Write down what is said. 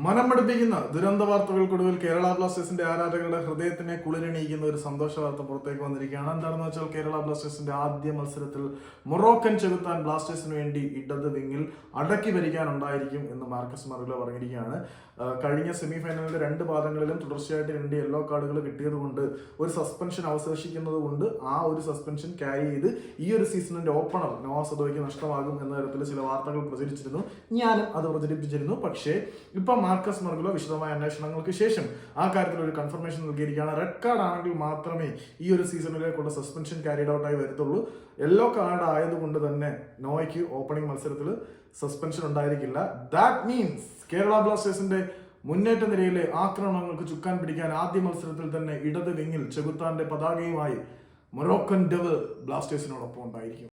മനമടുപ്പിക്കുന്ന ദുരന്ത വാർത്തകൾക്കൊടുവിൽ കേരള ബ്ലാസ്റ്റേഴ്സിന്റെ ആരാധകരുടെ ഹൃദയത്തിനെ കുളിരണിയിക്കുന്ന ഒരു സന്തോഷ വാർത്ത പുറത്തേക്ക് വന്നിരിക്കുകയാണ്. എന്താണെന്ന് വെച്ചാൽ കേരള ബ്ലാസ്റ്റേഴ്സിന്റെ ആദ്യ മത്സരത്തിൽ മൊറോക്കൻ ചെകുത്താൻ ബ്ലാസ്റ്റേഴ്സിന് വേണ്ടി ഇടത് വിങ്ങിൽ അടക്കി ഭരിക്കാനുണ്ടായിരിക്കും എന്ന് മാർക്കസ് മറുകിലോ പറഞ്ഞിരിക്കുകയാണ്. കഴിഞ്ഞ സെമി ഫൈനലിന്റെ 2 പാദങ്ങളിലും തുടർച്ചയായിട്ട് 2 യെല്ലോ കാർഡുകൾ കിട്ടിയതുകൊണ്ട് ഒരു സസ്പെൻഷൻ അവശേഷിക്കുന്നത് കൊണ്ട് ആ ഒരു സസ്പെൻഷൻ ക്യാരി ചെയ്ത് ഈ ഒരു സീസണിന്റെ ഓപ്പണർ നോവ സദോയ്ക്ക് നഷ്ടമാകും എന്ന തരത്തിൽ ചില വാർത്തകൾ പ്രചരിച്ചിരുന്നു. ഞാനും അത് പ്രചരിപ്പിച്ചിരുന്നു. പക്ഷേ ഇപ്പൊ മാർക്കസ് മർഗുലോ വിശദമായ അന്വേഷണങ്ങൾക്ക് ശേഷം ആ കാര്യത്തിൽ ഒരു കൺഫർമേഷൻ നൽകിയിരിക്കുകയാണ്. റെഡ് കാർഡ് ആണെങ്കിൽ മാത്രമേ ഈ ഒരു സീസണിലേക്കുള്ള സസ്പെൻഷൻ ക്യാരിഡ് ഔട്ട് ആയി വരത്തുള്ളൂ. യെല്ലോ കാർഡ് ആയതുകൊണ്ട് തന്നെ നോയ്ക്ക് ഓപ്പണിംഗ് മത്സരത്തിൽ സസ്പെൻഷൻ ഉണ്ടായിരിക്കില്ല. ദാറ്റ് മീൻസ് കേരള ബ്ലാസ്റ്റേഴ്സിന്റെ മുന്നേറ്റ നിരയിലെ ആക്രമണങ്ങൾക്ക് ചുക്കാൻ പിടിക്കാൻ ആദ്യ മത്സരത്തിൽ തന്നെ ഇടത് വിങ്ങിൽ ചെകുത്താന്റെ പതാകയുമായി മൊറോക്കൻ ഡെവിൾ ബ്ലാസ്റ്റേഴ്സിനോടൊപ്പം ഉണ്ടായിരിക്കും.